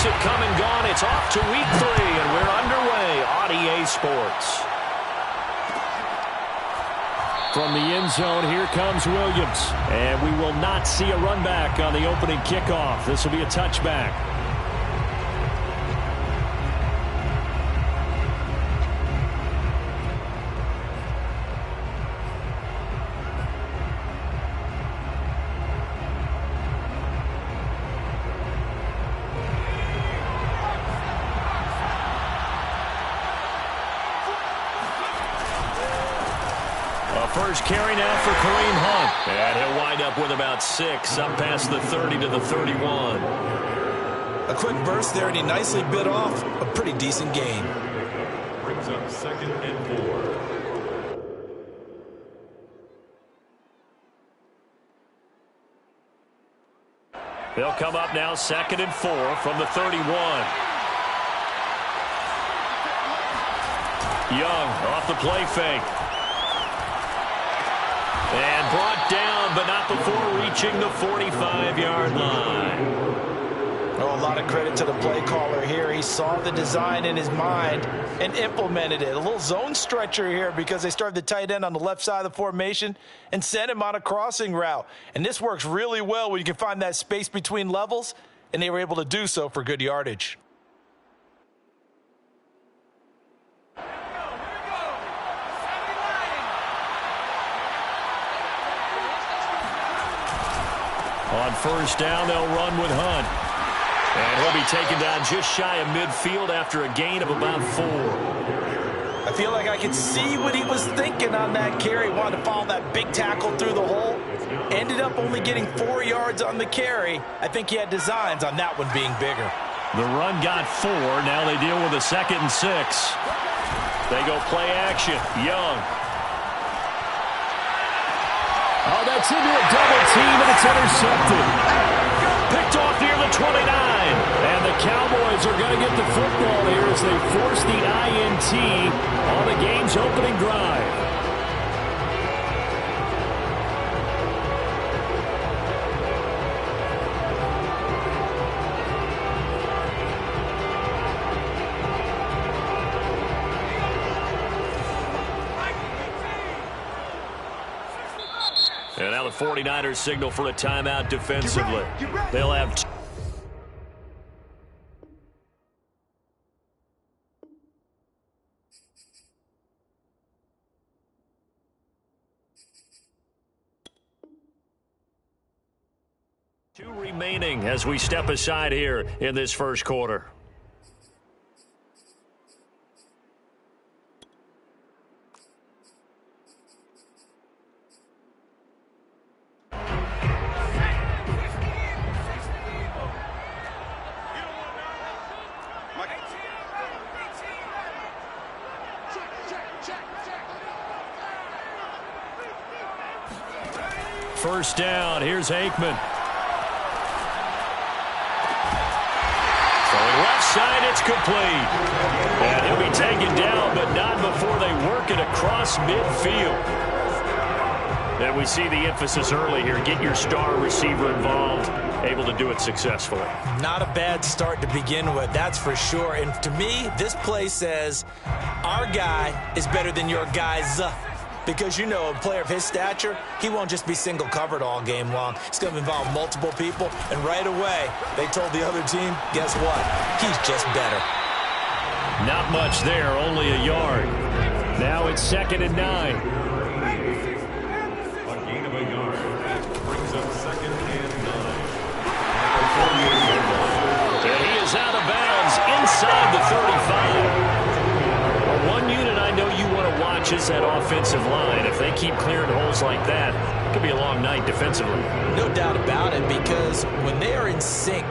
weeks have come and gone. It's off to week 3, and we're underway on EA Sports. From the end zone, here comes Williams. And we will not see a run back on the opening kickoff. This will be a touchback. First carry now for Kareem Hunt. And he'll wind up with about 6, up past the 30 to the 31. A quick burst there, and he nicely bit off a pretty decent gain. Brings up 2nd and 4. They'll come up now 2nd and 4 from the 31. Young off the play fake. And brought down, but not before reaching the 45-yard line. Oh, a lot of credit to the play caller here. He saw the design in his mind and implemented it. A little zone stretcher here because they started the tight end on the left side of the formation and sent him on a crossing route. And this works really well when you can find that space between levels, and they were able to do so for good yardage. On first down, they'll run with Hunt. And he'll be taken down just shy of midfield after a gain of about 4. I feel like I could see what he was thinking on that carry. Wanted to follow that big tackle through the hole. Ended up only getting 4 yards on the carry. I think he had designs on that one being bigger. The run got 4. Now they deal with a 2nd and 6. They go play action. Young. Oh, that's into a double team, and it's intercepted. Picked off near the 29. And the Cowboys are going to get the football here as they force the INT on the game's opening drive. And now the 49ers signal for a timeout defensively. They'll have... two remaining as we step aside here in this first quarter. First down, here's Aikman. Throwing left side, it's complete. And he'll be taken down, but not before they work it across midfield. And we see the emphasis early here. Get your star receiver involved, able to do it successfully. Not a bad start to begin with, that's for sure. And to me, this play says our guy is better than your guy's. Because, you know, a player of his stature, he won't just be single covered all game long. It's going to involve multiple people. And right away, they told the other team, guess what? He's just better. Not much there, only a yard. Now it's 2nd and 9. A gain of a yard. Brings up 2nd and 9. And he is out of bounds inside the 35. One unit I know you want to watch is that offensive line. If they keep clearing holes like that, it could be a long night defensively. No doubt about it, because when they are in sync,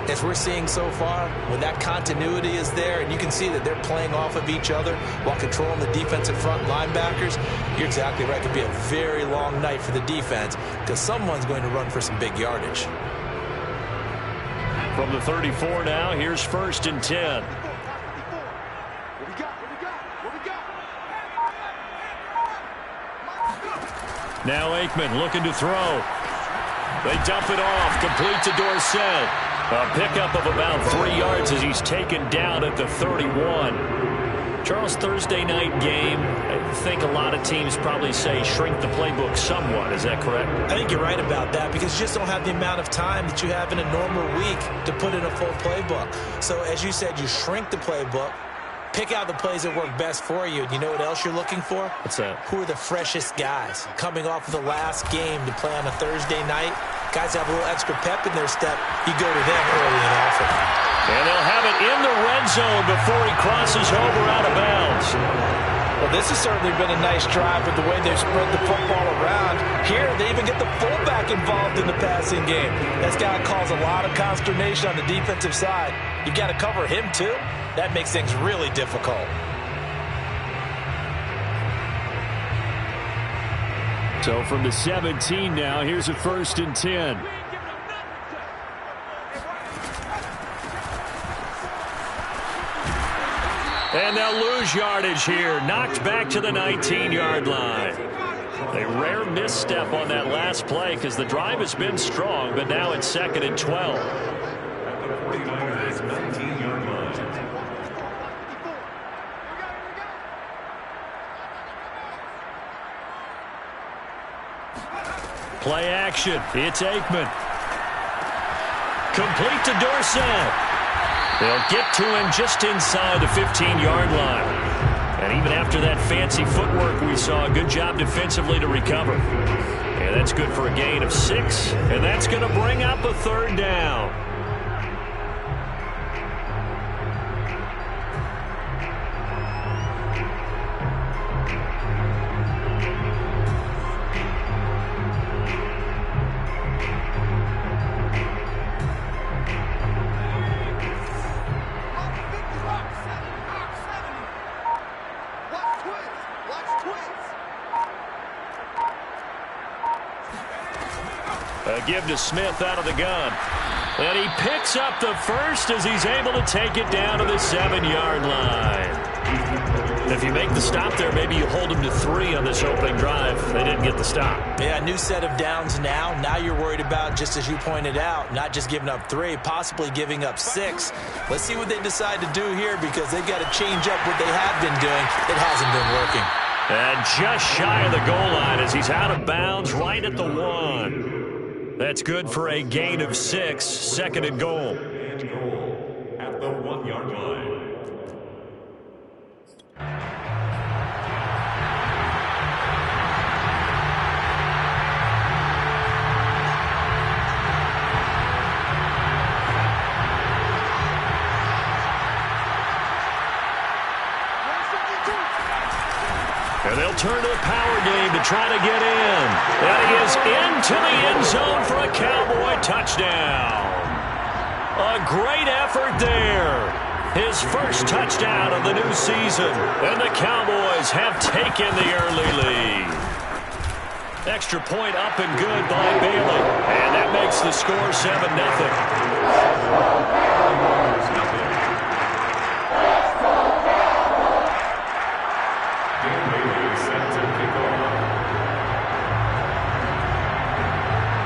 as we're seeing so far, when that continuity is there and you can see that they're playing off of each other while controlling the defensive front linebackers, you're exactly right. It could be a very long night for the defense because someone's going to run for some big yardage. From the 34 now, here's 1st and 10. Now Aikman looking to throw. They dump it off, complete to Dorsett. A pickup of about 3 yards as he's taken down at the 31. Charles, Thursday night game, I think a lot of teams probably say shrink the playbook somewhat. Is that correct? I think you're right about that because you just don't have the amount of time that you have in a normal week to put in a full playbook. So as you said, you shrink the playbook, pick out the plays that work best for you. And you know what else you're looking for? What's that? Who are the freshest guys coming off of the last game to play on a Thursday night? Guys have a little extra pep in their step. You go to them early and often. And they'll have it in the red zone before he crosses over out of bounds. Well, this has certainly been a nice drive with the way they've spread the football around. Here, they even get the fullback involved in the passing game. That's got to cause a lot of consternation on the defensive side. You've got to cover him, too. That makes things really difficult. So from the 17 now, here's a 1st and 10. And they'll lose yardage here. Knocked back to the 19-yard line. A rare misstep on that last play because the drive has been strong, but now it's 2nd and 12. At the 49ers' 19-yard line. Play action. It's Aikman. Complete to Dorsett. They'll get to him just inside the 15-yard line. And even after that fancy footwork we saw, good job defensively to recover. And that's good for a gain of 6. And that's going to bring up a 3rd down. A give to Smith out of the gun. And he picks up the 1st as he's able to take it down to the 7-yard line. If you make the stop there, maybe you hold him to 3 on this opening drive. They didn't get the stop. Yeah, new set of downs now. Now you're worried about, just as you pointed out, not just giving up 3, possibly giving up 6. Let's see what they decide to do here because they've got to change up what they have been doing. It hasn't been working. And just shy of the goal line as he's out of bounds right at the 1. That's good for a gain of 6, 2nd and goal. And goal at the 1-yard line. And they'll turn to the power game to try to get in. And he is into the end zone for a Cowboy touchdown. A great effort there. His first touchdown of the new season. And the Cowboys have taken the early lead. Extra point up and good by Bailey. And that makes the score 7-0.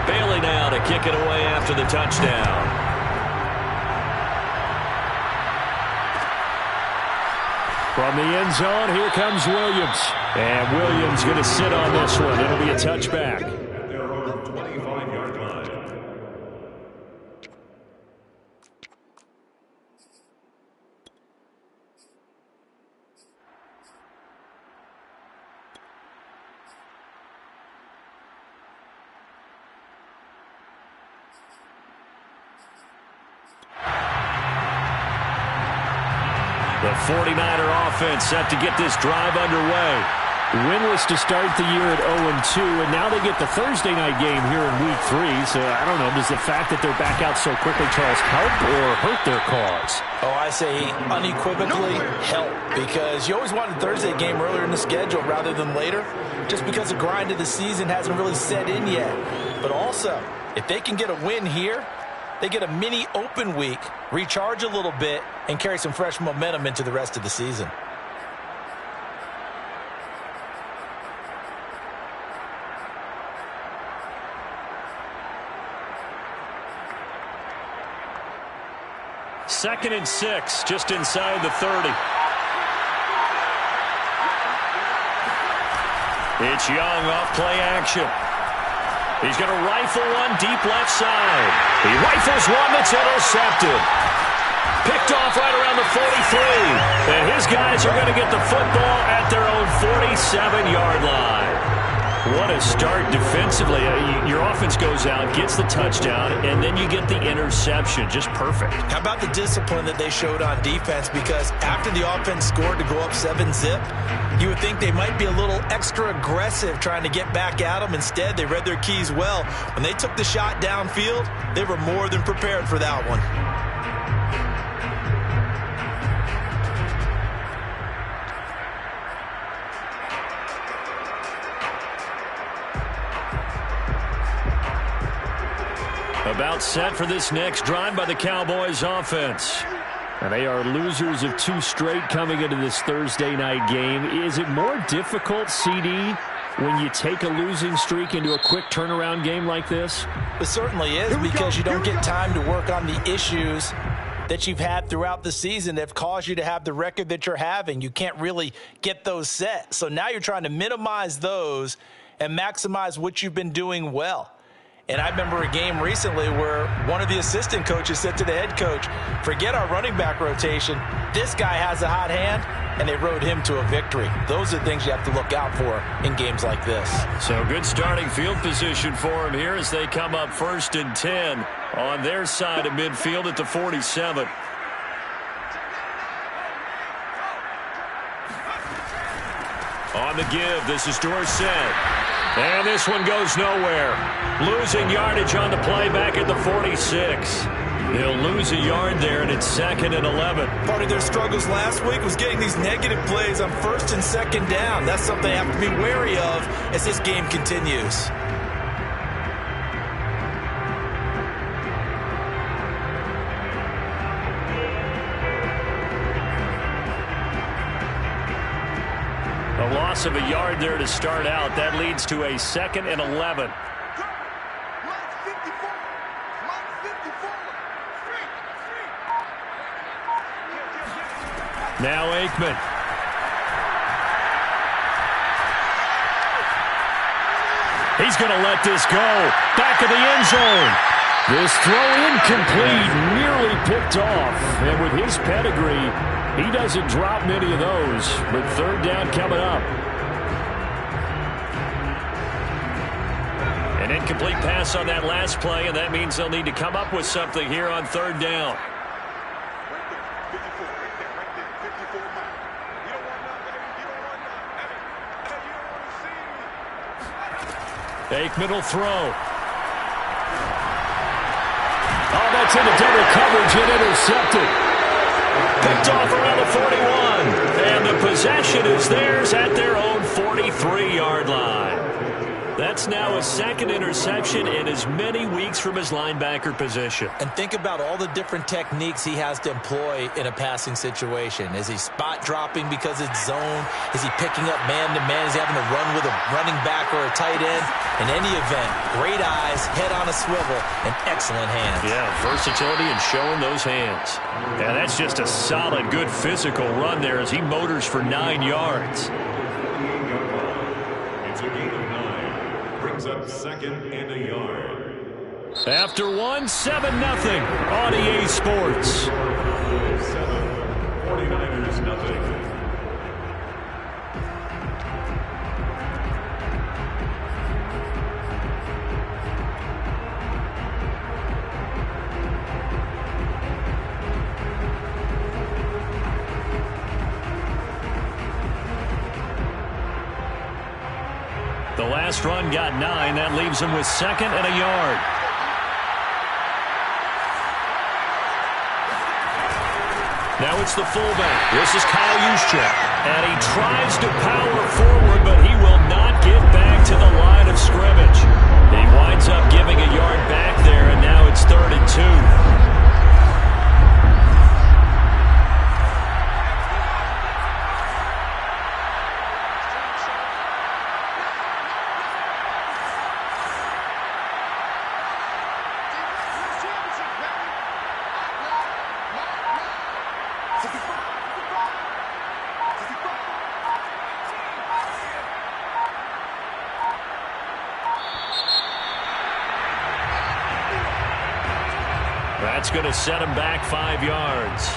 Bailey now to kick it away after the touchdown. From the end zone, here comes Williams. And Williams going to sit on this one. It'll be a touchback. At their own 25-yard line. The 49er offense set to get this drive underway. Winless to start the year at 0-2, and now they get the Thursday night game here in Week 3. So, I don't know, does the fact that they're back out so quickly, Charles, help or hurt their cause? Oh, I say unequivocally help, because you always wanted the Thursday game earlier in the schedule rather than later, just because the grind of the season hasn't really set in yet. But also, if they can get a win here, they get a mini open week, recharge a little bit, and carry some fresh momentum into the rest of the season. 2nd and 6, just inside the 30. It's Young off play action. He's going to rifle one deep left side. He rifles one that's intercepted. Picked off right around the 43. And his guys are going to get the football at their own 47-yard line. What a start defensively. Your offense goes out, gets the touchdown, and then you get the interception. Just perfect. How about the discipline that they showed on defense? Because after the offense scored to go up 7-zip, you would think they might be a little extra aggressive trying to get back at them. Instead, they read their keys well. When they took the shot downfield, they were more than prepared for that one. About set for this next drive by the Cowboys offense. And they are losers of 2 straight coming into this Thursday night game. Is it more difficult, CD, when you take a losing streak into a quick turnaround game like this? It certainly is, because you don't get time to work on the issues that you've had throughout the season that have caused you to have the record that you're having. You can't really get those set. So now you're trying to minimize those and maximize what you've been doing well. And I remember a game recently where one of the assistant coaches said to the head coach, forget our running back rotation. This guy has a hot hand, and they rode him to a victory. Those are things you have to look out for in games like this. So good starting field position for him here as they come up 1st and 10 on their side of midfield at the 47. On the give, this is Dorsett. And this one goes nowhere. Losing yardage on the play back at the 46. He'll lose a yard there, and it's 2nd and 11. Part of their struggles last week was getting these negative plays on 1st and 2nd down. That's something they have to be wary of as this game continues. A loss of a yard there to start out. That leads to a 2nd and 11. Now Aikman. He's going to let this go. Back of the end zone. This throw incomplete, nearly picked off. And with his pedigree, he doesn't drop many of those. But 3rd down coming up. An incomplete pass on that last play, and that means they'll need to come up with something here on 3rd down. Aikman will throw. Oh, that's into double coverage and intercepted. Picked off around the 41. And the possession is theirs at their own 43-yard line. That's now a 2nd interception in as many weeks from his linebacker position. And think about all the different techniques he has to employ in a passing situation. Is he spot dropping because it's zone? Is he picking up man-to-man? Is he having to run with a running back or a tight end? In any event, great eyes, head on a swivel, and excellent hands. Yeah, versatility and showing those hands. Yeah, that's just a solid, good physical run there as he motors for 9 yards. It's a gain of 9. Brings up 2nd and a yard. After 1, 7-0 on EA Sports. 7, 49ers nothing. The last run got 9. That leaves him with 2nd and a yard. Now it's the fullback. This is Kyle Juszczyk. And he tries to power forward, but he will not get back to the line of scrimmage. He winds up giving a yard back there, and now it's 3rd and 2. That's going to set him back 5 yards.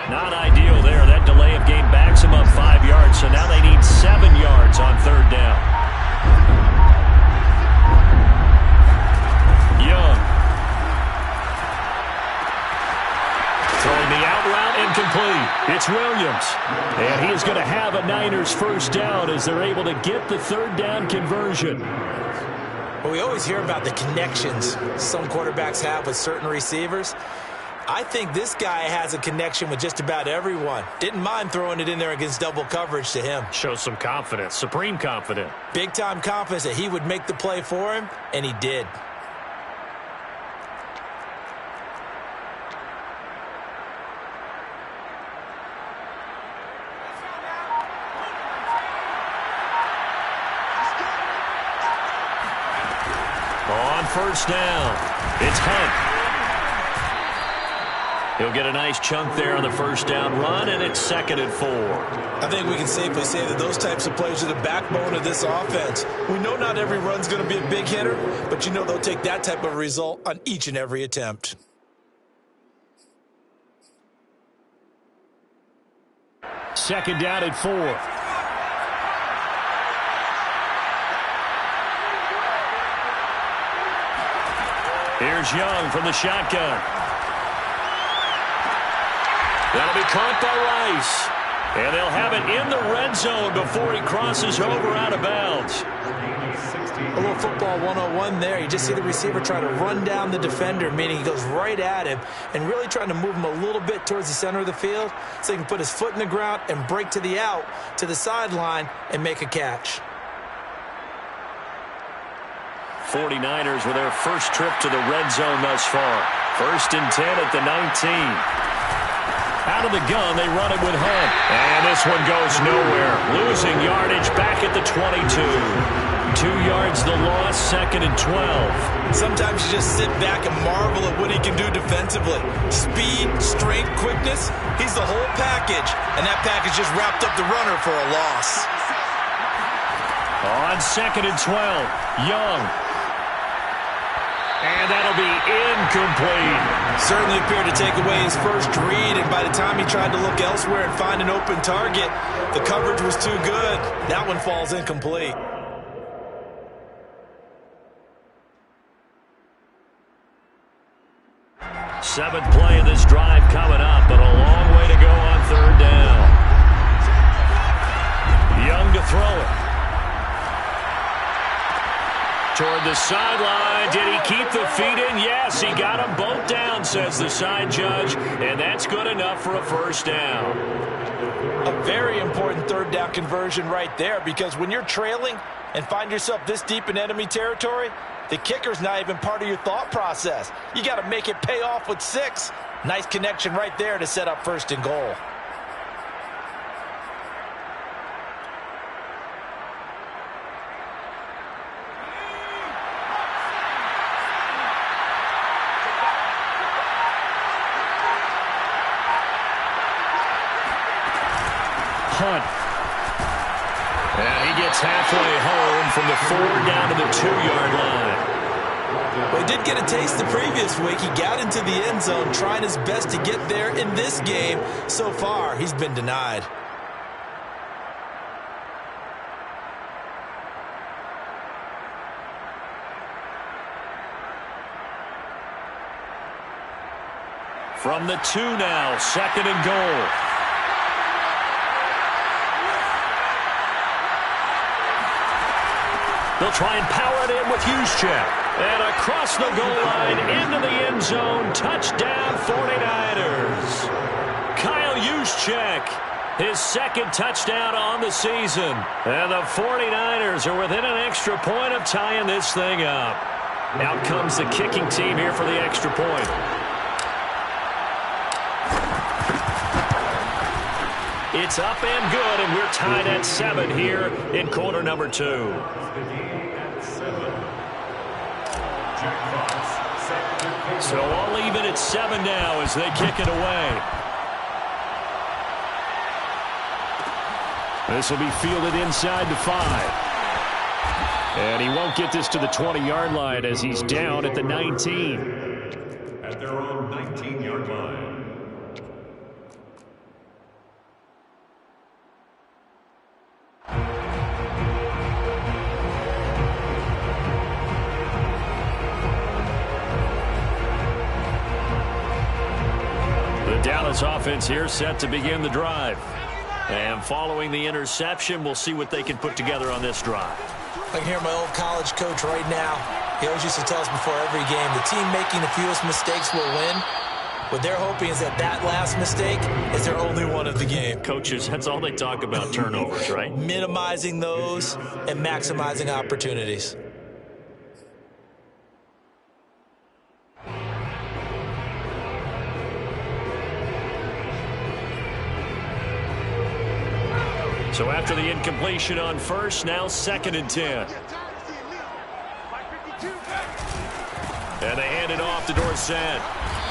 Not ideal there. That delay of game backs him up 5 yards, so now they need 7 yards on 3rd down. Young. Throwing the out route incomplete. It's Williams. And he is going to have a Niners 1st down as they're able to get the 3rd down conversion. Well, we always hear about the connections some quarterbacks have with certain receivers. I think this guy has a connection with just about everyone. Didn't mind throwing it in there against double coverage to him. Shows some confidence, supreme confidence. Big-time confidence that he would make the play for him, and he did. On 1st down, it's Hunt. He'll get a nice chunk there on the 1st down run, and it's 2nd and 4. I think we can safely say that those types of plays are the backbone of this offense. We know not every run's going to be a big hitter, but you know they'll take that type of result on each and every attempt. Second down at 4. Here's Young from the shotgun. That'll be caught by Rice. And they'll have it in the red zone before he crosses over out of bounds. A little football 101 there. You just see the receiver try to run down the defender, meaning he goes right at him and really trying to move him a little bit towards the center of the field so he can put his foot in the ground and break to the out, to the sideline, and make a catch. 49ers with their first trip to the red zone thus far. 1st and 10 at the 19. Out of the gun, they run it with Hunt. And this one goes nowhere. Losing yardage back at the 22. 2 yards the loss, 2nd and 12. Sometimes you just sit back and marvel at what he can do defensively. Speed, strength, quickness, he's the whole package. And that package just wrapped up the runner for a loss. On 2nd and 12, Young. And that'll be incomplete. Certainly appeared to take away his first read, and by the time he tried to look elsewhere and find an open target, the coverage was too good. That one falls incomplete. Seventh play of this drive coming up, but a long way to go on 3rd down. Young to throw it. Toward the sideline. Did he keep the feet in? Yes, he got them both down, says the side judge, and that's good enough for a 1st down. A very important 3rd down conversion right there, because when you're trailing and find yourself this deep in enemy territory, the kicker's not even part of your thought process. You got to make it pay off with 6. Nice connection right there to set up 1st and goal. Hunt. And he gets halfway home from the 4 down to the 2-yard line. Well, he did get a taste the previous week. He got into the end zone trying his best to get there in this game. So far, he's been denied. From the 2 now, 2nd and goal. They'll try and power it in with Juszczyk. And across the goal line, into the end zone, touchdown 49ers. Kyle Juszczyk, his 2nd touchdown on the season. And the 49ers are within an extra point of tying this thing up. Out comes the kicking team here for the extra point. It's up and good, and we're tied at 7 here in quarter number 2. So all even at 7 now as they kick it away. This will be fielded inside the 5. And he won't get this to the 20-yard line as he's down at the 19. At their own 19-yard line. The Dallas offense here set to begin the drive. And following the interception, we'll see what they can put together on this drive. I can hear my old college coach right now. He always used to tell us before every game, the team making the fewest mistakes will win. What they're hoping is that last mistake is their only one of the game. Coaches, that's all they talk about, turnovers, right? Minimizing those and maximizing opportunities. So after the incompletion on first, now 2nd and 10. And they hand it off to Dorsett.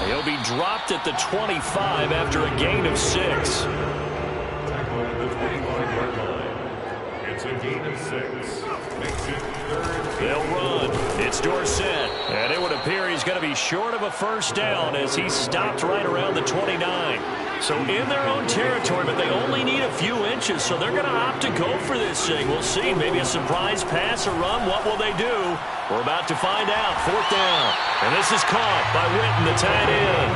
He'll be dropped at the 25 after a gain of 6. Tackle at the 25-yard line. It's a gain of 6. Makes it 3rd. They'll run. It's Dorsett. And it would appear he's going to be short of a first down as he's stopped right around the 29. So in their own territory, but they only need a few inches, so they're going to opt to go for this thing. We'll see. Maybe a surprise pass or run. What will they do? We're about to find out. 4th down. And this is caught by Witten, the tight end.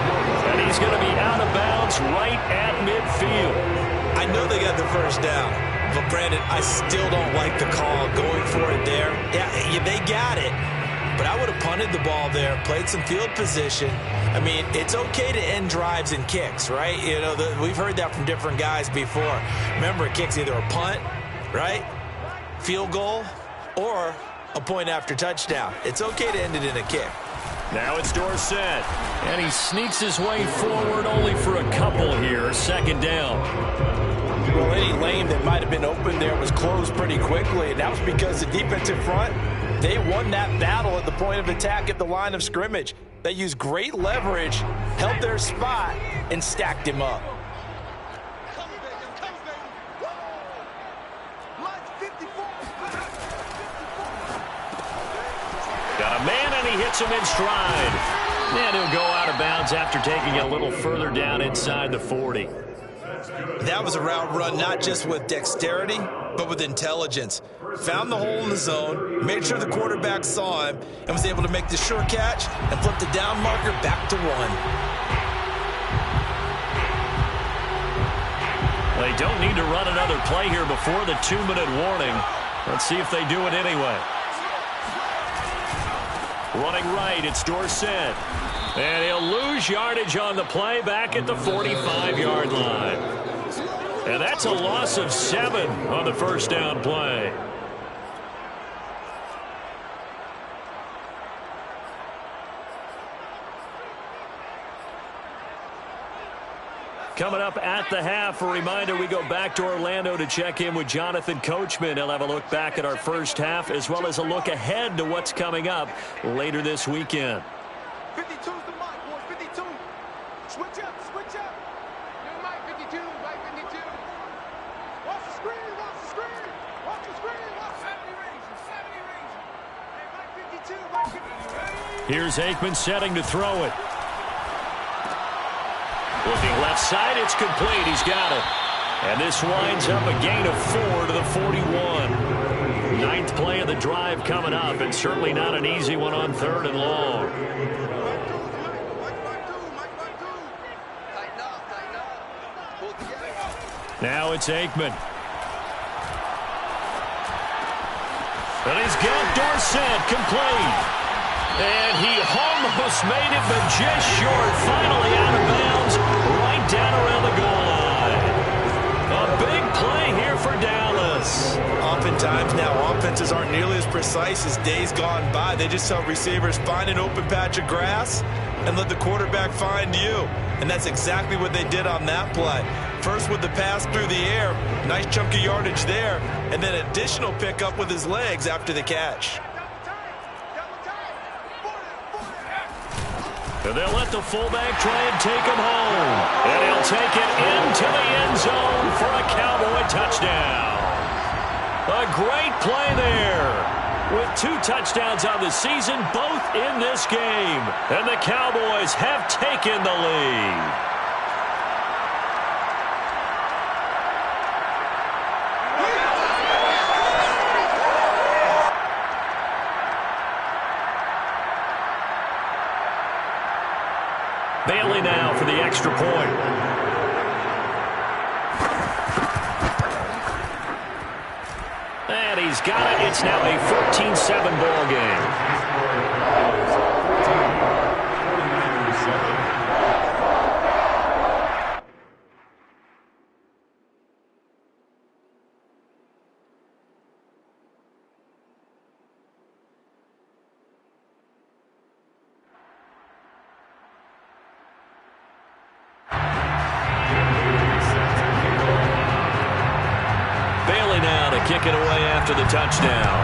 And he's going to be out of bounds right at midfield. I know they got the first down, but Brandon, I still don't like the call going for it there. Yeah, they got it. But I would have punted the ball there, played some field position. I mean, it's okay to end drives and kicks, right? You know, we've heard that from different guys before. Remember, a kick's either a punt, right, field goal, or a point after touchdown. It's okay to end it in a kick. Now it's Dorsett, and he sneaks his way forward only for a couple here. 2nd down. Well, any lane that might have been open there was closed pretty quickly, and that was because the defensive front, they won that battle at the point of attack at the line of scrimmage. They used great leverage, held their spot, and stacked him up. Got a man, and he hits him in stride. And he'll go out of bounds after taking it a little further down inside the 40. That was a route run not just with dexterity, but with intelligence. Found the hole in the zone, made sure the quarterback saw him, and was able to make the sure catch and flip the down marker back to 1. They don't need to run another play here before the 2-minute warning. Let's see if they do it anyway. Running right, it's Dorsett. And he'll lose yardage on the play back at the 45-yard line. And that's a loss of 7 on the first down play. Coming up at the half, a reminder, we go back to Orlando to check in with Jonathan Coachman. He'll have a look back at our first half as well as a look ahead to what's coming up later this weekend. 52's the mic, boys. 52. Switch up, switch up. New mic 52, mic 52. Watch the screen, watch the screen. Watch the screen, watch 70 range, 70 range. Hey, mic 52, mic 52. Here's Aikman setting to throw it. Looking left side, it's complete. He's got it. And this winds up a gain of 4 to the 41. 9th play of the drive coming up, and certainly not an easy one on 3rd and long. Now it's Aikman. And he's got Dorsett complete. And he almost made it, but just short. Finally out of bounds, right down around the goal line. A big play here for Dallas. Oftentimes now, offenses aren't nearly as precise as days gone by. They just tell receivers, find an open patch of grass and let the quarterback find you. And that's exactly what they did on that play. First with the pass through the air, nice chunk of yardage there, and then additional pickup with his legs after the catch. And they'll let the fullback try and take him home. And he'll take it into the end zone for a Cowboy touchdown. A great play there. With 2 touchdowns on the season, both in this game. And the Cowboys have taken the lead. Bailey now for the extra point. And he's got it. It's now a 14-7 ball game. Kick it away after the touchdown.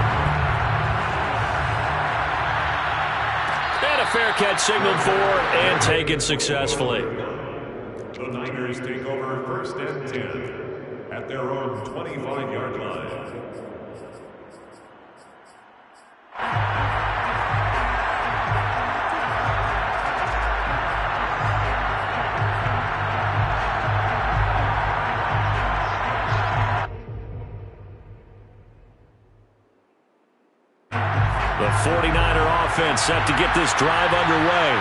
And a fair catch signaled for and taken successfully. The Niners take over 1st and 10 at their own 25-yard line. The 49er offense set to get this drive underway.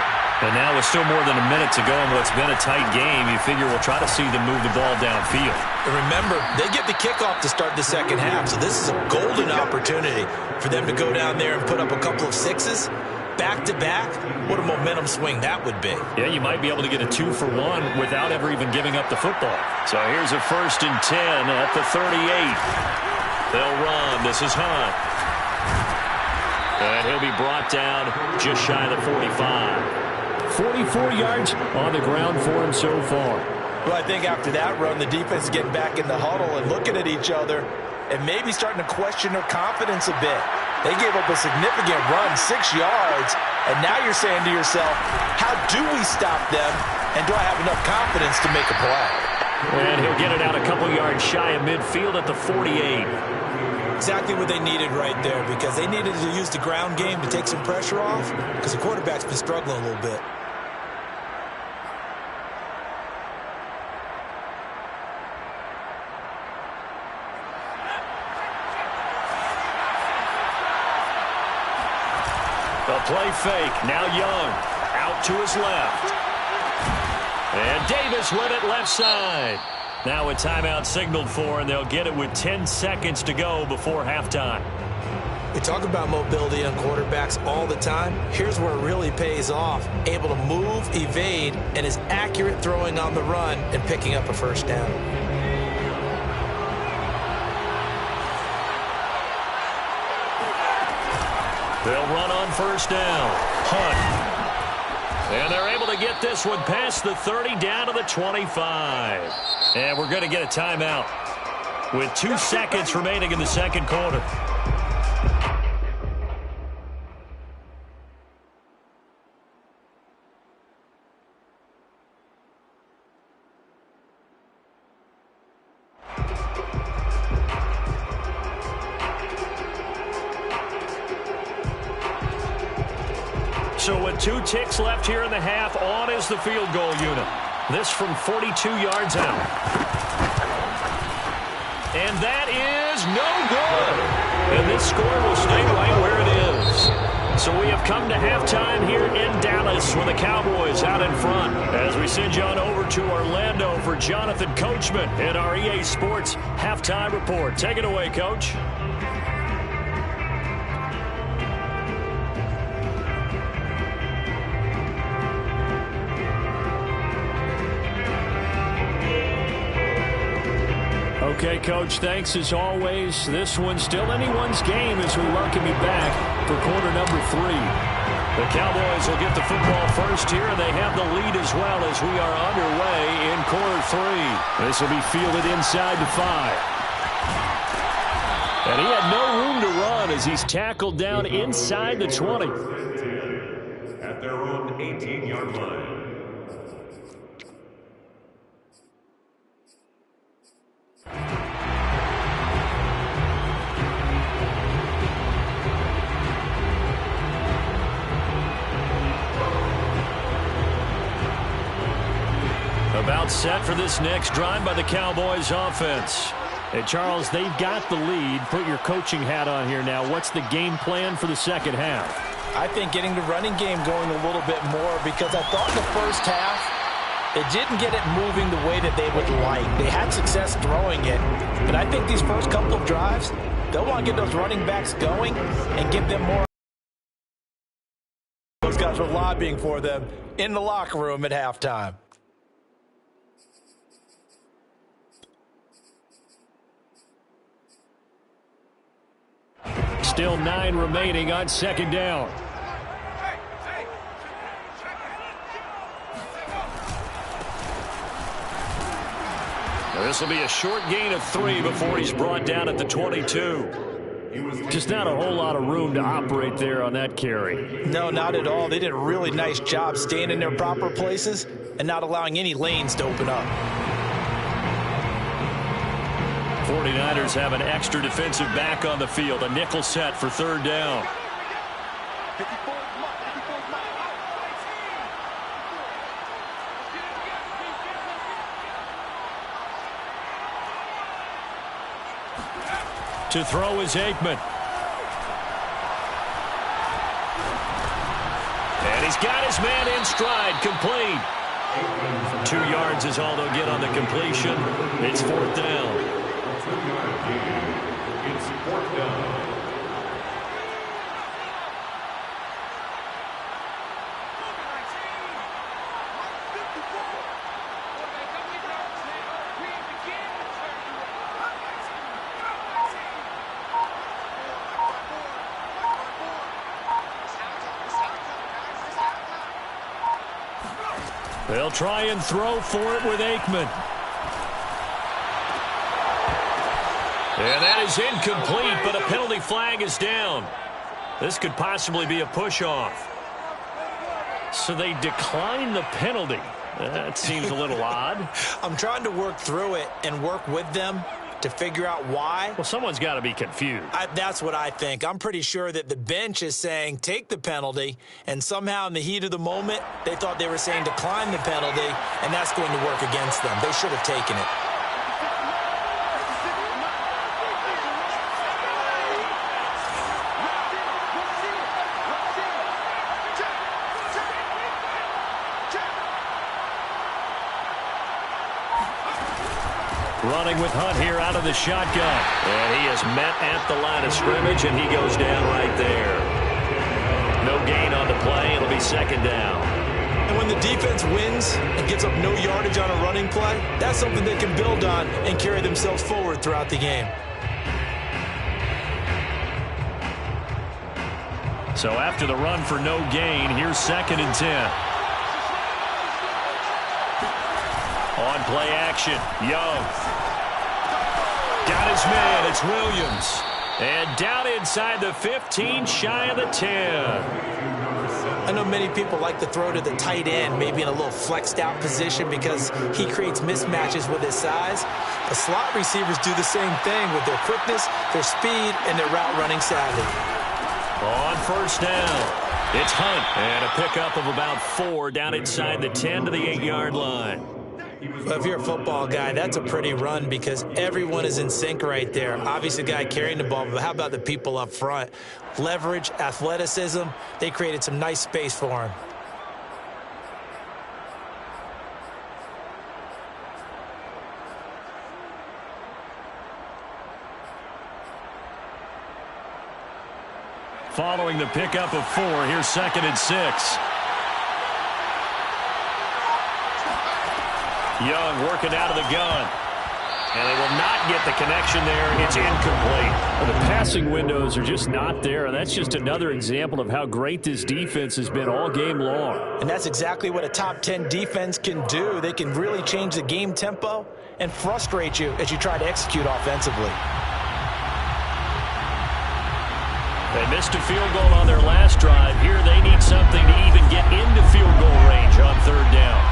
And now with still more than a minute to go in what's been a tight game, you figure we'll try to see them move the ball downfield. And remember, they get the kickoff to start the second half, so this is a golden opportunity for them to go down there and put up a couple of sixes. Back-to-back, what a momentum swing that would be. Yeah, you might be able to get a 2-for-1 without ever even giving up the football. So here's a 1st and 10 at the 38. They'll run. This is Hunt. And he'll be brought down just shy of the 45. 44 yards on the ground for him so far. Well, I think after that run, the defense is getting back in the huddle and looking at each other and maybe starting to question their confidence a bit. They gave up a significant run, 6 yards, and now you're saying to yourself, how do we stop them, and do I have enough confidence to make a play? And he'll get it out a couple yards shy of midfield at the 48. Exactly what they needed right there, because they needed to use the ground game to take some pressure off, because the quarterback's been struggling a little bit. The play fake. Now Young out to his left. And Davis with it left side. Now a timeout signaled for, and they'll get it with 10 seconds to go before halftime. We talk about mobility on quarterbacks all the time. Here's where it really pays off. Able to move, evade, and is accurate throwing on the run and picking up a first down. They'll run on first down. Hunt. And they're able to get this one past the 30 down to the 25. And we're going to get a timeout with 2 seconds remaining in the second quarter. So with 2 ticks left here in the half, on is the field goal unit. This from 42 yards out. And that is no good. And this score will stay right where it is. So we have come to halftime here in Dallas with the Cowboys out in front. As we send you on over to Orlando for Jonathan Coachman in our EA Sports halftime report. Take it away, Coach. Okay, Coach, thanks as always. This one's still anyone's game as we welcome you back for quarter number 3. The Cowboys will get the football first here, and they have the lead as well as we are underway in quarter 3. This will be fielded inside the 5. And he had no room to run as he's tackled down inside the 20. At their own 18-yard line. About set for this next drive by the Cowboys offense. And Charles, they've got the lead. Put your coaching hat on here now. What's the game plan for the second half? I think getting the running game going a little bit more, because I thought in the first half they didn't get it moving the way that they would like. They had success throwing it, but I think these first couple of drives, they'll want to get those running backs going and give them more. Those guys were lobbying for them in the locker room at halftime. Still 9 remaining on second down. This will be a short gain of 3 before he's brought down at the 22. Just not a whole lot of room to operate there on that carry. No, not at all. They did a really nice job staying in their proper places and not allowing any lanes to open up. 49ers have an extra defensive back on the field. A nickel set for third down. To throw is Aikman. And he's got his man in stride, complete. 2 yards is all they'll get on the completion. It's fourth down. It's fourth down. They'll try and throw for it with Aikman. And that is incomplete, but a penalty flag is down. This could possibly be a push-off. So they decline the penalty. That seems a little odd. I'm trying to work through it and work with them to figure out why. Well, someone's got to be confused. That's what I think. I'm pretty sure that the bench is saying take the penalty, and somehow in the heat of the moment, they thought they were saying decline the penalty, and that's going to work against them. They should have taken it. Running with Hunt here out of the shotgun. And he is met at the line of scrimmage, and he goes down right there. No gain on the play. It'll be second down. And when the defense wins and gives up no yardage on a running play, that's something they can build on and carry themselves forward throughout the game. So after the run for no gain, here's second and 10. On play action, Young. Got his man, it's Williams. And down inside the 15, shy of the 10. I know many people like to throw to the tight end, maybe in a little flexed out position because he creates mismatches with his size. The slot receivers do the same thing with their quickness, their speed, and their route running savvy. On first down, it's Hunt. And a pickup of about 4 down inside the 10 to the 8-yard line. Well, if you're a football guy, that's a pretty run because everyone is in sync right there. Obviously, the guy carrying the ball, but how about the people up front? Leverage, athleticism, they created some nice space for him. Following the pickup of 4, here's second and 6. Young working out of the gun. And they will not get the connection there. It's incomplete. Well, the passing windows are just not there, and that's just another example of how great this defense has been all game long. And that's exactly what a top 10 defense can do. They can really change the game tempo and frustrate you as you try to execute offensively. They missed a field goal on their last drive. Here they need something to even get into field goal range on third down.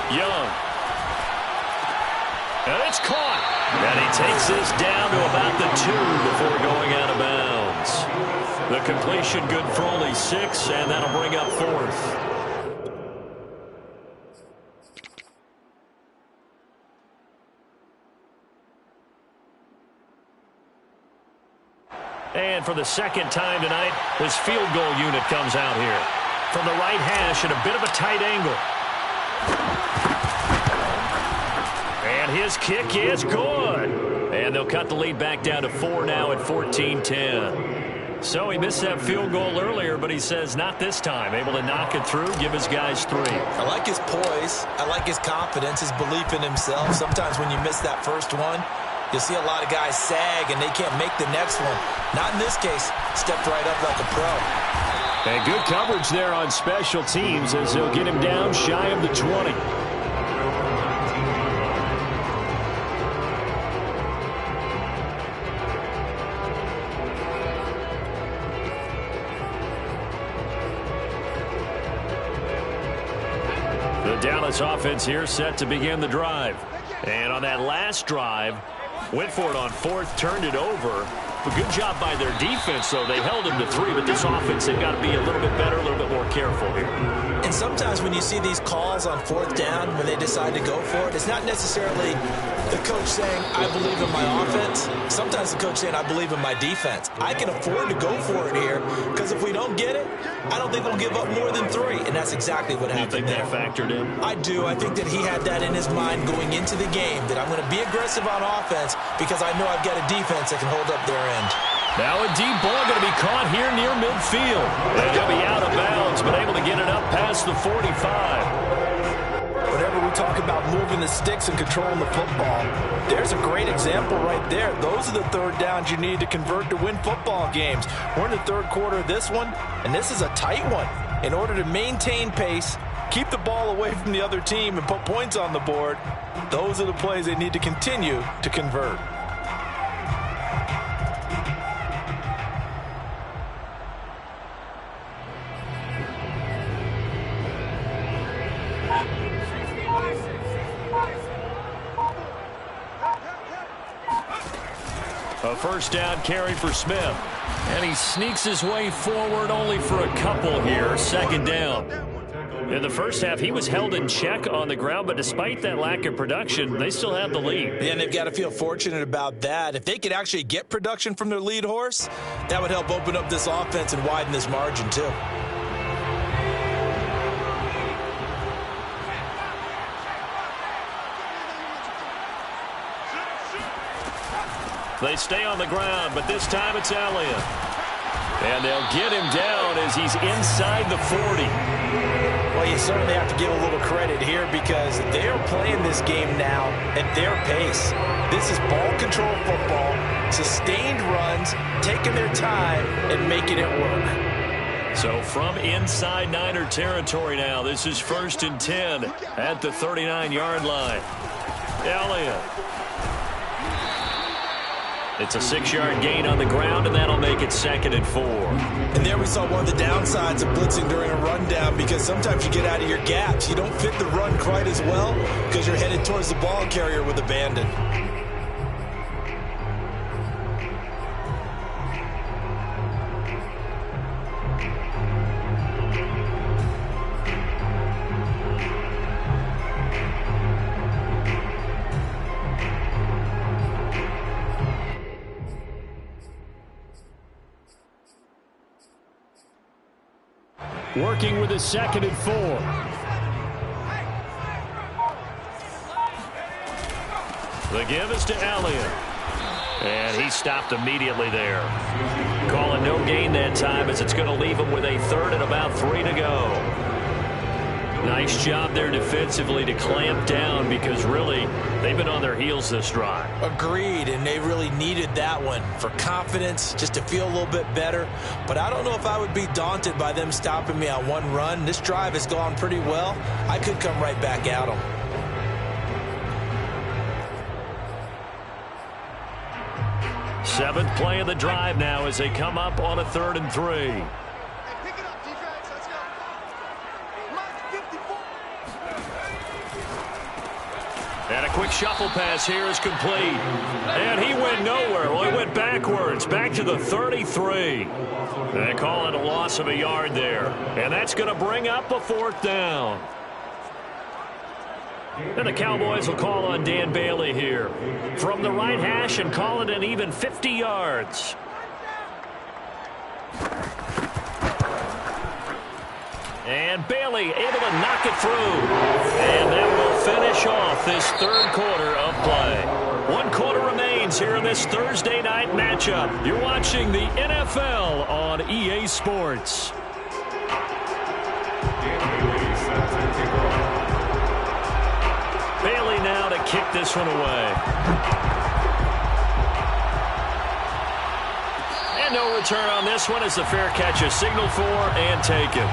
Young. And it's caught. And he takes this down to about the 2 before going out of bounds. The completion good for only 6, and that'll bring up 4th. And for the second time tonight, his field goal unit comes out here. From the right hash at a bit of a tight angle. And his kick is good. And they'll cut the lead back down to 4 now at 14-10. So he missed that field goal earlier, but he says not this time. Able to knock it through, give his guys 3. I like his poise. I like his confidence, his belief in himself. Sometimes when you miss that first one, you'll see a lot of guys sag and they can't make the next one. Not in this case. Stepped right up like a pro. And good coverage there on special teams as they'll get him down shy of the 20. The Dallas offense here set to begin the drive. And on that last drive, went for it on 4th, turned it over. A good job by their defense, though. They held him to 3, but this offense, they've got to be a little bit better, a little bit more careful here. And sometimes when you see these calls on 4th down, when they decide to go for it, it's not necessarily the coach saying, I believe in my offense. Sometimes the coach saying, I believe in my defense. I can afford to go for it here, because if we don't get it, I don't think we'll give up more than 3. And that's exactly what happened there. You think that factored in? I do. I think that he had that in his mind going into the game, that I'm going to be aggressive on offense because I know I've got a defense that can hold up their end. Now a deep ball going to be caught here near midfield. And he'll be out of bounds, but able to get it up past the 45. Whenever we talk about moving the sticks and controlling the football, there's a great example right there. Those are the third downs you need to convert to win football games. We're in the third quarter of this one, and this is a tight one. In order to maintain pace, keep the ball away from the other team, and put points on the board, those are the plays they need to continue to convert. A first down carry for Smith. And he sneaks his way forward only for a couple here. Second down. In the first half, he was held in check on the ground, but despite that lack of production, they still have the lead. Yeah, and they've got to feel fortunate about that. If they could actually get production from their lead horse, that would help open up this offense and widen this margin too. They stay on the ground, but this time it's Elliott. And they'll get him down as he's inside the 40. Well, you certainly have to give a little credit here because they're playing this game now at their pace. This is ball control football, sustained runs, taking their time and making it work. So from inside Niner territory now, this is 1st and 10 at the 39-yard line. Elliott. It's a 6-yard gain on the ground, and that'll make it 2nd and 4. And there we saw one of the downsides of blitzing during a rundown because sometimes you get out of your gaps. You don't fit the run quite as well because you're headed towards the ball carrier with abandon. Working with a 2nd and 4. The give is to Elliott. And he stopped immediately there. Calling no gain that time as it's going to leave him with a third and about 3 to go. Nice job there defensively to clamp down because really they've been on their heels this drive. Agreed, and they really needed that one for confidence, just to feel a little bit better. But I don't know if I would be daunted by them stopping me on one run. This drive has gone pretty well. I could come right back at them. Seventh play of the drive now as they come up on a 3rd and 3. Hey, pick it up, defense. Let's go. Mark 54. And a quick shuffle pass here is complete. And he went nowhere. Well, he went backwards, back to the 33. They call it a loss of a yard there. And that's going to bring up a 4th down. And the Cowboys will call on Dan Bailey here from the right hash and call it an even 50 yards. And Bailey able to knock it through. And that will finish off this 3rd quarter of play. 1 quarter remains here in this Thursday night matchup. You're watching the NFL on EA Sports. Bailey now to kick this one away. And no return on this one as the fair catch is signaled for and taken.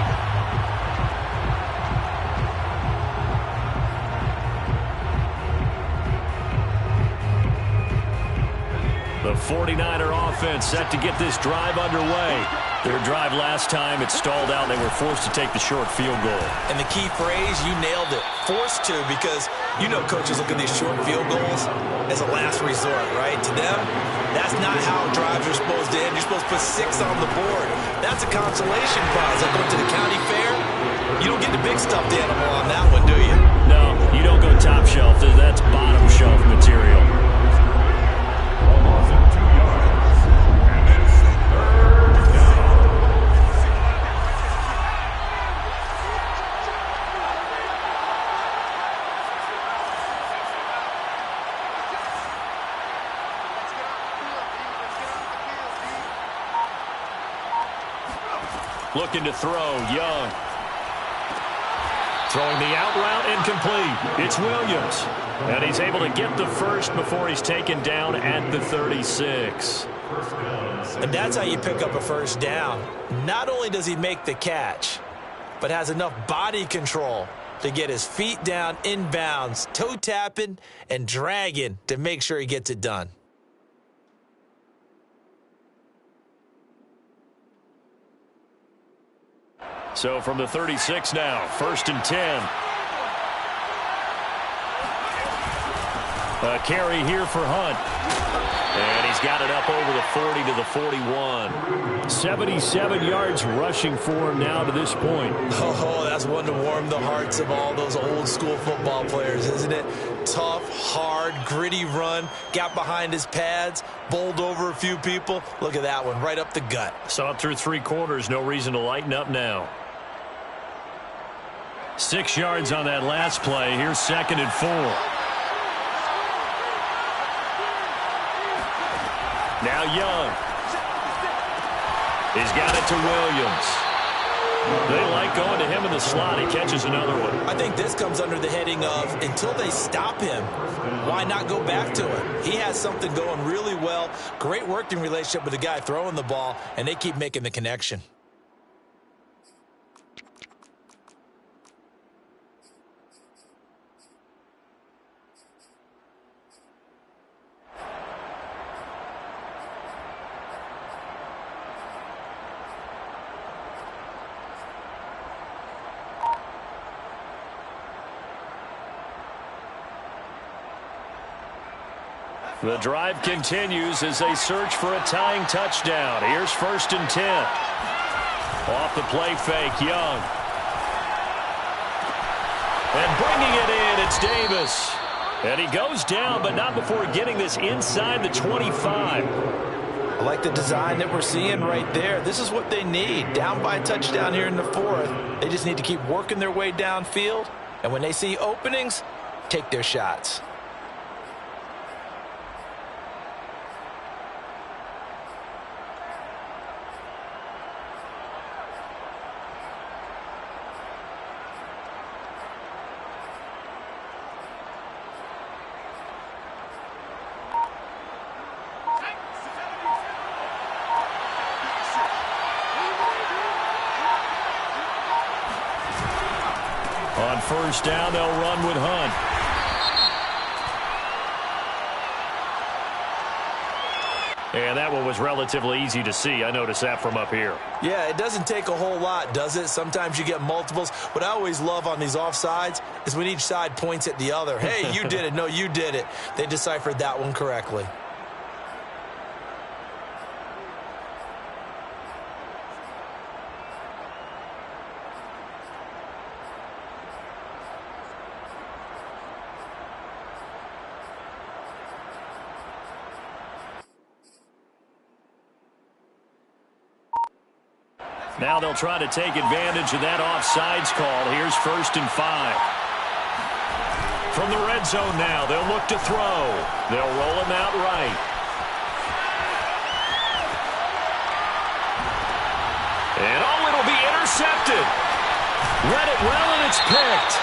The 49er offense set to get this drive underway. Their drive last time, it stalled out. They were forced to take the short field goal. And the key phrase, you nailed it, forced to, because you know coaches look at these short field goals as a last resort, right? To them, that's not how drives are supposed to end. You're supposed to put 6 on the board. That's a consolation prize. Like going to the county fair, you don't get the big stuffed animal on that one, do you? No, you don't go top shelf. That's bottom shelf material. Almost 2 yards. And it's 3rd down. Looking to throw, Young. Throwing the out route incomplete. It's Williams. And he's able to get the first before he's taken down at the 36. And that's how you pick up a first down. Not only does he make the catch, but has enough body control to get his feet down inbounds, toe tapping and dragging to make sure he gets it done. So from the 36 now, 1st and 10. A carry here for Hunt. And he's got it up over the 40 to the 41. 77 yards rushing for him now to this point. Oh, that's one to warm the hearts of all those old school football players, isn't it? Tough, hard, gritty run. Got behind his pads, bowled over a few people. Look at that one, right up the gut. Saw it through 3 quarters. No reason to lighten up now. 6 yards on that last play. Here's 2nd and 4. Now Young. He's got it to Williams. They like going to him in the slot. He catches another one. I think this comes under the heading of until they stop him, why not go back to him? He has something going really well. Great working relationship with the guy throwing the ball, and they keep making the connection. The drive continues as they search for a tying touchdown. Here's 1st and 10. Off the play fake, Young. And bringing it in, it's Davis. And he goes down, but not before getting this inside the 25. I like the design that we're seeing right there. This is what they need. Down by a touchdown here in the 4th. They just need to keep working their way downfield. And when they see openings, take their shots. first down. They'll run with Hunt. And that one was relatively easy to see. I noticed that from up here. Yeah, it doesn't take a whole lot, does it? Sometimes you get multiples. What I always love on these offsides is when each side points at the other. Hey, you did it. No, you did it. They deciphered that one correctly. Now they'll try to take advantage of that offsides call. Here's 1st and 5. From the red zone now, they'll look to throw. They'll roll him out right. And it'll be intercepted. Read it well, and it's picked.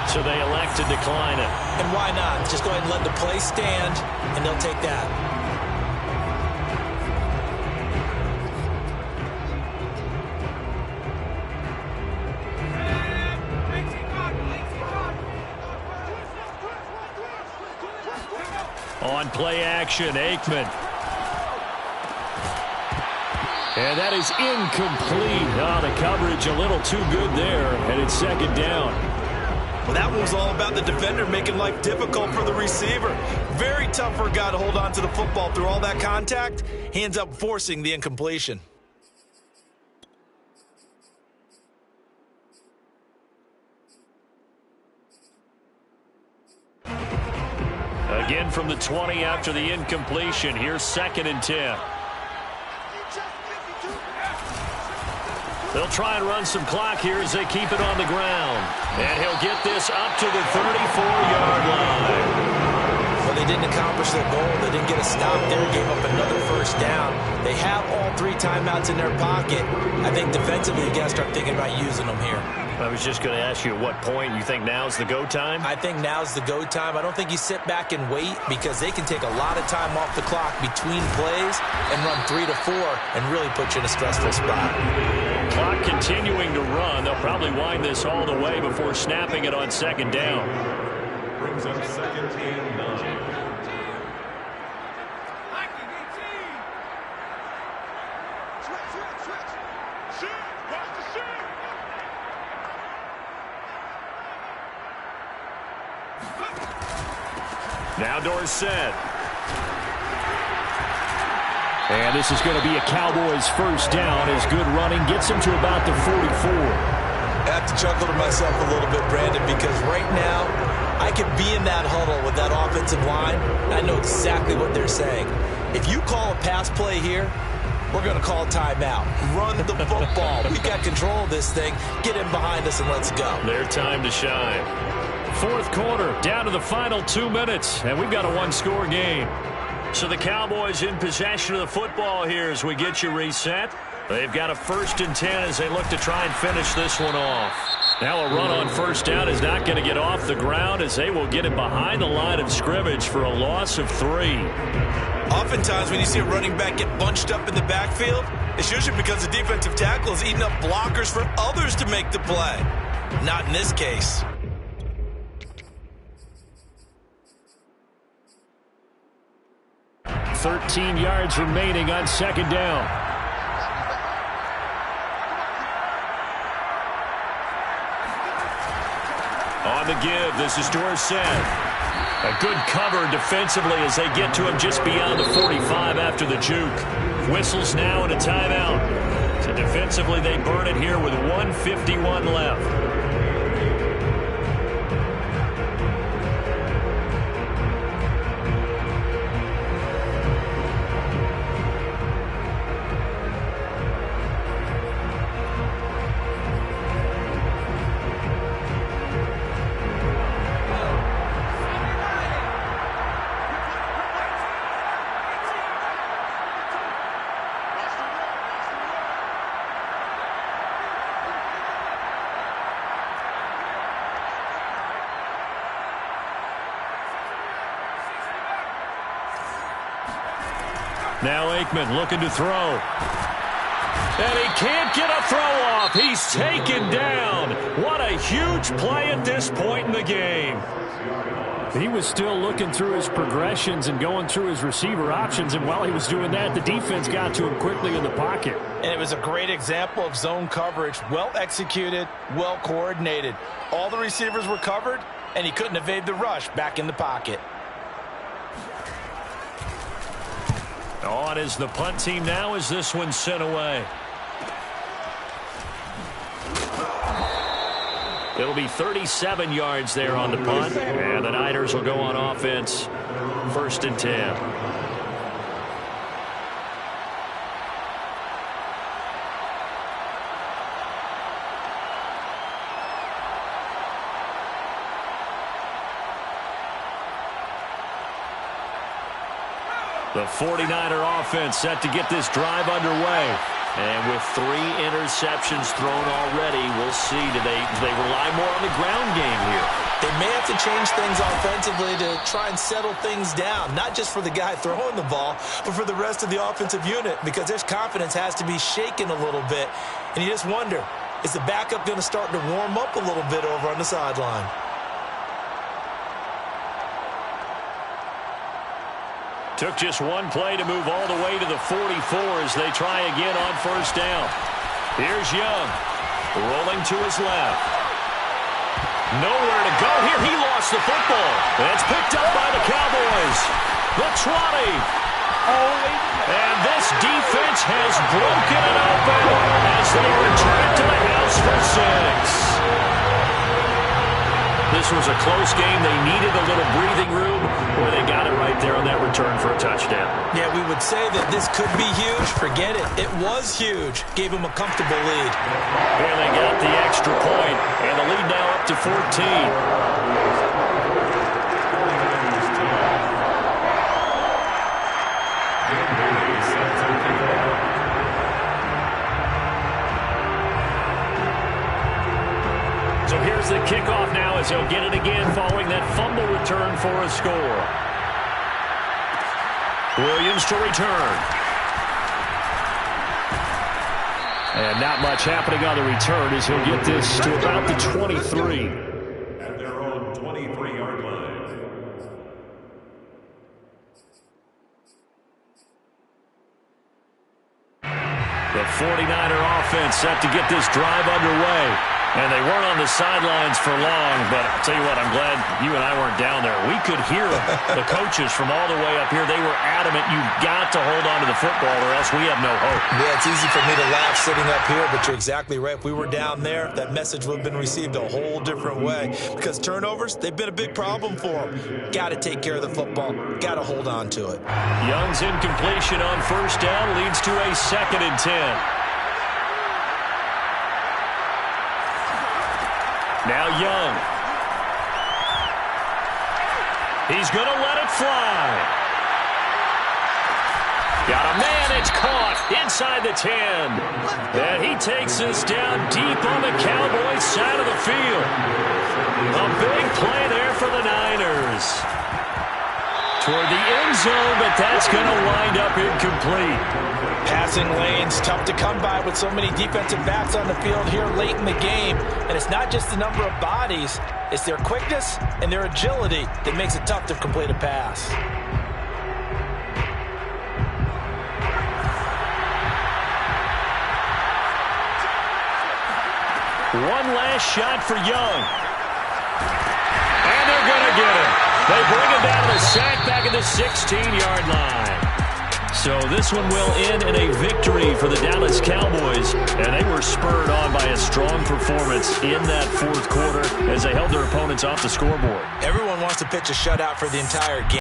So they elect to decline it. And why not? Just go ahead and let the play stand, and they'll take that. On play action, Aikman. And that is incomplete. Oh, the coverage a little too good there, and it's 2nd down. Well, that one was all about the defender making life difficult for the receiver. Very tough for a guy to hold on to the football through all that contact. He ends up forcing the incompletion. Again from the 20 after the incompletion. Here's 2nd and 10. They'll try and run some clock here as they keep it on the ground. And he'll get this up to the 34-yard line. Well, they didn't accomplish their goal. They didn't get a stop there. Gave up another 1st down. They have all 3 timeouts in their pocket. I think defensively, you got to start thinking about using them here. I was just going to ask you at what point you think now's the go time? I think now's the go time. I don't think you sit back and wait because they can take a lot of time off the clock between plays and run 3 to 4 and really put you in a stressful spot. Clock continuing to run. They'll probably wind this all the way before snapping it on 2nd down. Brings up 2nd and 9. Now Dorsett. And this is going to be a Cowboys 1st down as good running gets him to about the 44. I have to chuckle to myself a little bit, Brandon, because right now I could be in that huddle with that offensive line. And I know exactly what they're saying. If you call a pass play here, we're going to call timeout. Run the football. We got control of this thing. Get in behind us and let's go. Their time to shine. 4th quarter, down to the final 2 minutes, and we've got a 1-score game. So the Cowboys in possession of the football here as we get you reset. They've got a 1st and 10 as they look to try and finish this one off. Now a run on 1st down is not going to get off the ground as they will get it behind the line of scrimmage for a loss of 3. Oftentimes when you see a running back get bunched up in the backfield, it's usually because the defensive tackle is eating up blockers for others to make the play. Not in this case. 13 yards remaining on 2nd down. On the give, this is Dorsett. A good cover defensively as they get to him just beyond the 45 after the juke. Whistles now and a timeout. So defensively, they burn it here with 1:51 left. Now Aikman looking to throw. And he can't get a throw off. He's taken down. What a huge play at this point in the game. He was still looking through his progressions and going through his receiver options, and while he was doing that, the defense got to him quickly in the pocket. And it was a great example of zone coverage. Well executed, well coordinated. All the receivers were covered, and he couldn't evade the rush back in the pocket. On is the punt team now as this one's sent away. It'll be 37 yards there on the punt, and the Niners will go on offense, 1st and 10. The 49er offense set to get this drive underway. And with 3 interceptions thrown already, we'll see. Do they rely more on the ground game here? They may have to change things offensively to try and settle things down, not just for the guy throwing the ball, but for the rest of the offensive unit, because their confidence has to be shaken a little bit. And you just wonder, is the backup going to start to warm up a little bit over on the sideline? Took just one play to move all the way to the 44 as they try again on 1st down. Here's Young, rolling to his left. Nowhere to go here. He lost the football. That's picked up by the Cowboys. The 20. And this defense has broken it open as they return to the house for 6. This was a close game. They needed a little breathing room, where they got it right there on that return for a touchdown. Yeah, we would say that this could be huge. Forget it. It was huge. Gave him a comfortable lead. And they got the extra point, and the lead now up to 14. So here's the kickoff now as he'll get it again following that fumble return for a score. Williams to return. And not much happening on the return as he'll get this to about the 23. At their own 23-yard line. The 49er offense set to get this drive underway. And they weren't on the sidelines for long, but I'll tell you what, I'm glad you and I weren't down there. We could hear the coaches from all the way up here. They were adamant, you've got to hold on to the football or else we have no hope. Yeah, it's easy for me to laugh sitting up here, but you're exactly right. If we were down there, that message would have been received a whole different way. Because turnovers, they've been a big problem for them. Got to take care of the football. Got to hold on to it. Young's incompletion on 1st down leads to a 2nd and 10. Now Young. He's going to let it fly. Got a man, it's caught inside the 10. And he takes this down deep on the Cowboys side of the field. A big play there for the Niners. Toward the end zone, but that's going to wind up incomplete. Passing lanes, tough to come by with so many defensive backs on the field here late in the game. And it's not just the number of bodies, it's their quickness and their agility that makes it tough to complete a pass. One last shot for Young. And they're going to get him. They bring him down to the sack back at the 16-yard line. So this one will end in a victory for the Dallas Cowboys. And they were spurred on by a strong performance in that 4th quarter as they held their opponents off the scoreboard. Everyone wants to pitch a shutout for the entire game.